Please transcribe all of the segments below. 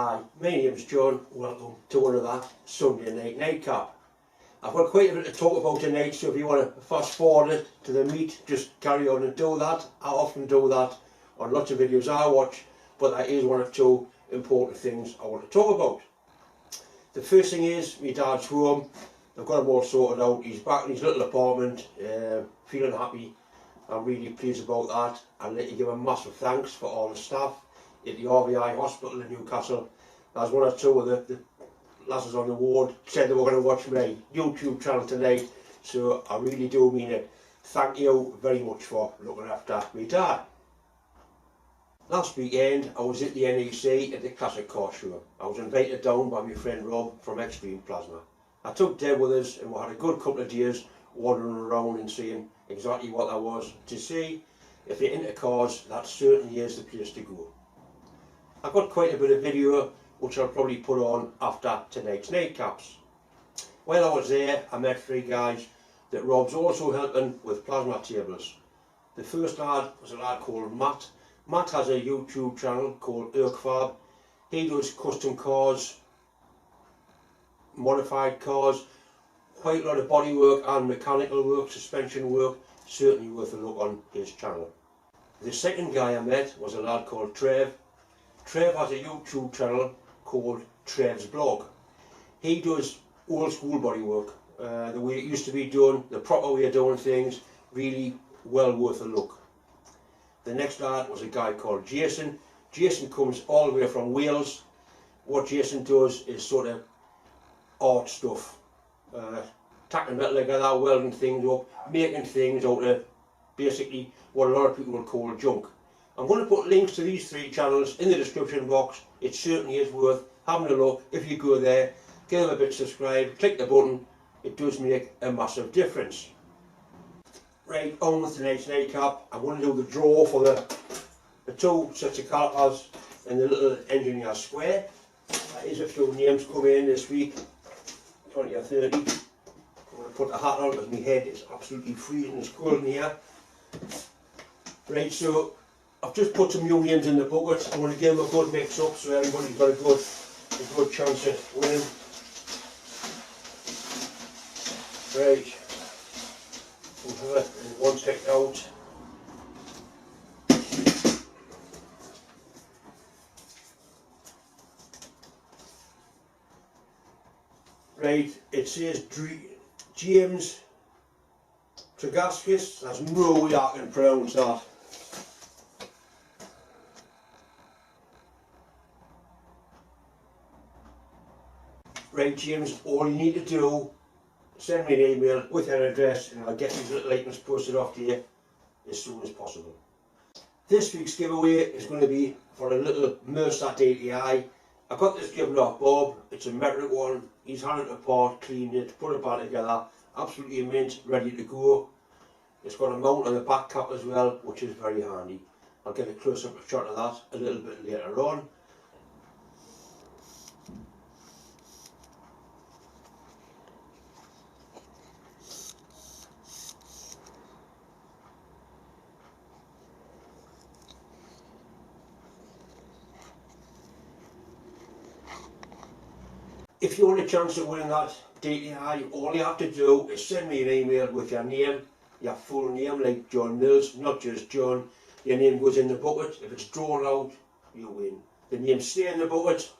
Hi, my name's John. Welcome to another Sunday night nightcap. I've got quite a bit to talk about tonight, so if you want to fast forward it to the meat, just carry on and do that. I often do that on lots of videos I watch, but that is one or two important things I want to talk about. The first thing is, my dad's home. I've got him all sorted out. He's back in his little apartment, feeling happy. I'm really pleased about that. I'd like to give a massive thanks for all the staff at the RVI hospital in Newcastle. As one or two of the lasses on the ward said they were going to watch my YouTube channel tonight, so I really do mean it. Thank you very much for looking after my dad. Last weekend I was at the NEC at the Classic Car Show. I was invited down by my friend Rob from Extreme Plasma. I took Deb with us and we had a good couple of days wandering around and seeing exactly what there was to see. If you're into cars, that certainly is the place to go. I got quite a bit of video which I'll probably put on after tonight's nightcaps. While I was there, I met three guys that Rob's also helping with plasma tables. The first lad was a lad called Matt. Matt has a YouTube channel called Urkfab. He does custom cars, modified cars, quite a lot of body work and mechanical work, suspension work, certainly worth a look on his channel. The second guy I met was a lad called Trev. Trev has a YouTube channel called Trev's Blog. He does old school body work, the way it used to be done, the proper way of doing things, really well worth a look. The next lad was a guy called Jason. Jason comes all the way from Wales. What Jason does is sort of art stuff, tacking metal together, welding things up, making things out of basically what a lot of people will call junk. I'm going to put links to these three channels in the description box. It certainly is worth having a look. If you go there, give them a bit subscribe, click the button, it does make a massive difference. Right, on with tonight's nightcap. I'm going to do the draw for the two sets of calipers and the little engineer square. There is a few names coming in this week, 20 or 30. I'm going to put the hat on because my head is absolutely freezing, it's cold in here. Right, so I've just put some new names in the bucket. I'm going to give them a good mix up so everybody's got a good chance at winning. Right, and one picked out. Right, it says James Tregaskis. There's no way I can pronounce that. Right, James, all you need to do, send me an email with your address and I'll get these little items posted off to you as soon as possible. This week's giveaway is going to be for a little Mercer DTI. I got this given off Bob. It's a metric one. He's had it apart, cleaned it, put it back together, absolutely mint, ready to go. It's got a mount on the back cap as well, which is very handy. I'll get a close-up shot of that a little bit later on. If you want a chance at winning that DTI, all you have to do is send me an email with your name, your full name, like John Mills, not just John. Your name goes in the bucket. If it's drawn out, you win. The name stays in the bucket,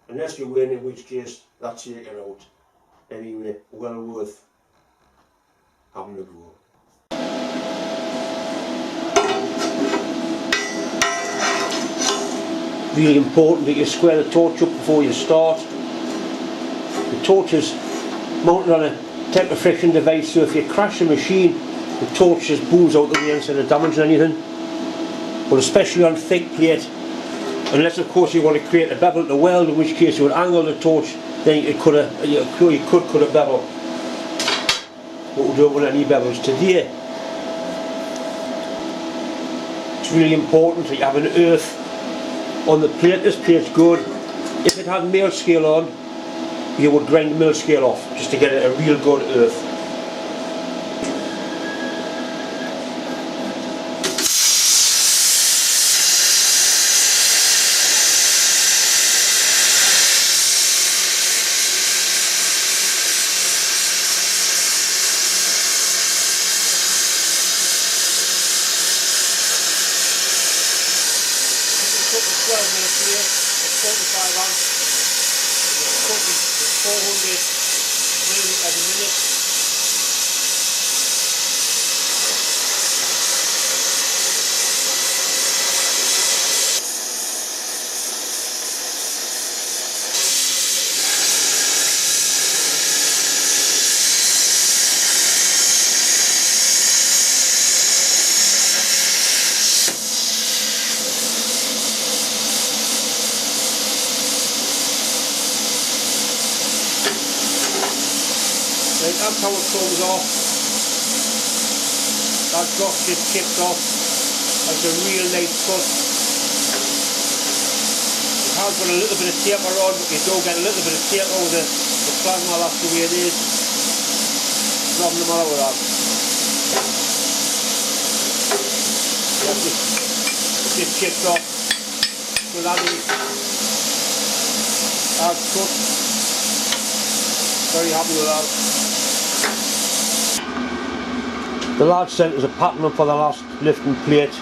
unless you win, in which case that's taken out. Anyway, well worth having a go. Really important that you square the torch up before you start. The torch is mounted on a temper friction device, so if you crash the machine, the torch just booms out the way instead of damaging anything. But especially on thick plate, unless of course you want to create a bevel to weld, in which case you would angle the torch, then you could cut a bevel. But we don't want any bevels today. It's really important that you have an earth on the plate. This plate's good. If it had mill scale on, you would grind the mill scale off just to get a real good earth. 12mm plate at 45 amps. It's cutting at 400 millilitres a minute. Right, that's how it comes off. That dot just chipped off. That's a real nice cut. It has got a little bit of taper on, but you do get a little bit of taper over the plasma, that's the way it is. Nothing the matter with that. It's just chipped off. So that is that's cut. Very happy with that. The lad sent us a pattern up for the last lifting plate.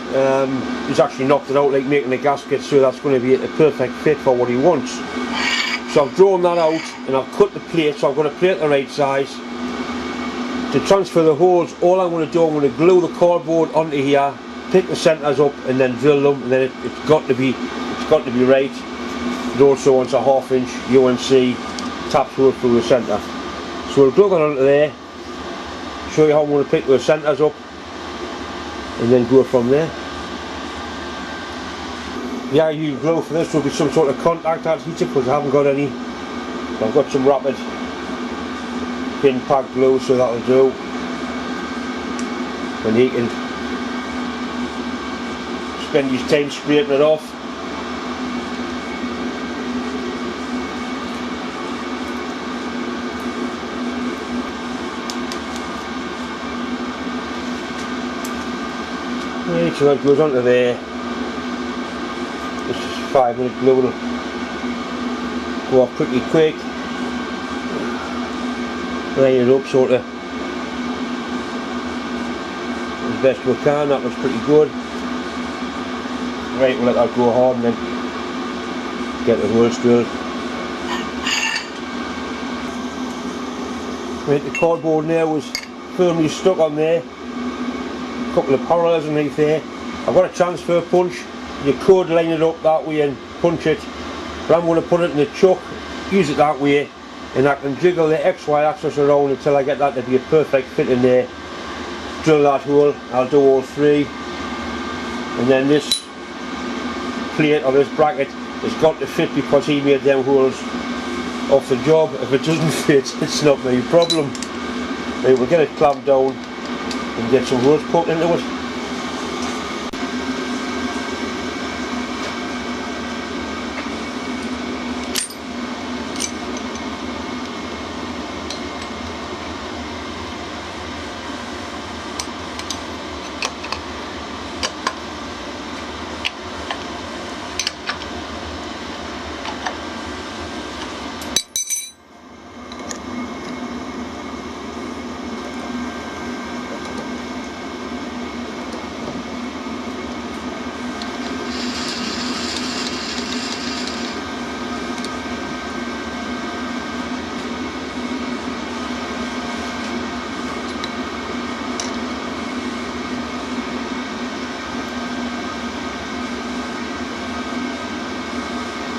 He's actually knocked it out like making a gasket, so that's going to be a perfect fit for what he wants. So I've drawn that out and I've cut the plate, so I've got a plate the right size. To transfer the holes, all I'm going to do, I'm going to glue the cardboard onto here, pick the centres up and then drill them, and then it's got to be right. It also wants a 1/2 inch UNC tap through the centre. So we'll glue that onto there. Show you how I'm going to pick the centres up and then go from there. The ideal glue for this will be some sort of contact adhesive, because I haven't got any. So I've got some rapid pin pack glue, so that'll do. And he can spend his time scraping it off. Right, so that goes onto there. This is 5-minute glue, will go off pretty quick. Line it up sort of as best we can. That looks pretty good. Right, we'll let that go hard and then get the holes drilled. Right, the cardboard now was firmly stuck on there. Couple of parallels underneath there. I've got a transfer punch. You could line it up that way and punch it, but I'm going to put it in the chuck, use it that way, and I can jiggle the XY axis around until I get that to be a perfect fit in there. Drill that hole. I'll do all three, and then this plate or this bracket has got to fit because he made them holes off the job. If it doesn't fit, it's not my problem. Right, we'll get it clamped down and get some holes poked into it.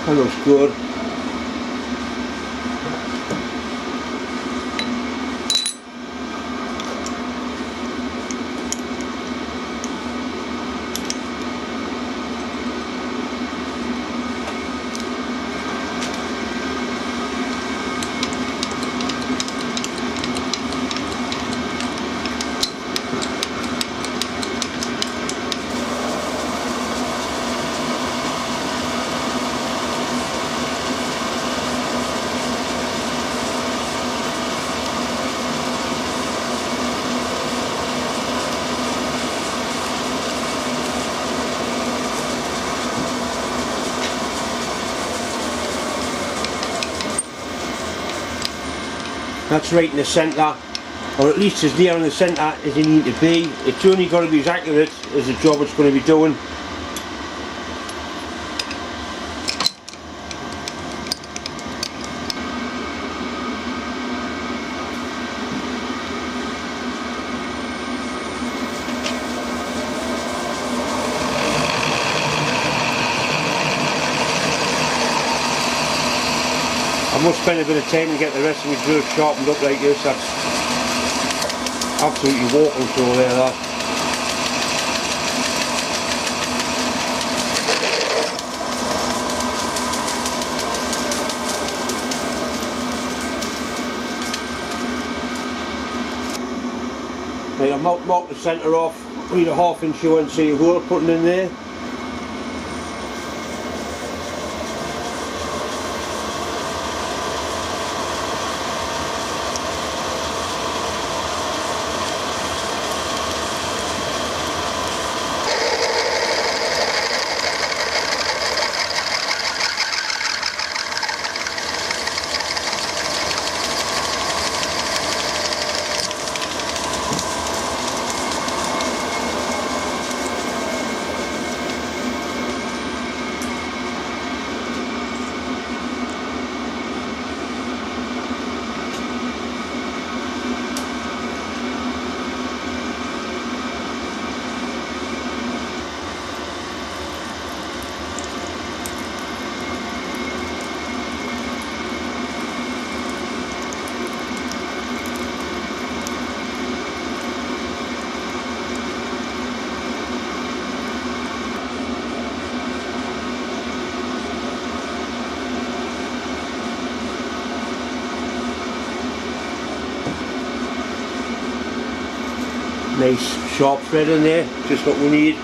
That looks good. That's right in the centre, or at least as near in the centre as you need to be. It's only got to be as accurate as the job it's going to be doing. I must spend a bit of time to get the rest of my drill sharpened up like this. That's absolutely walking through there, that. Right, I've marked the centre off, need a 1/2 inch UNC hole putting in there. Nice sharp thread in there, just what we need.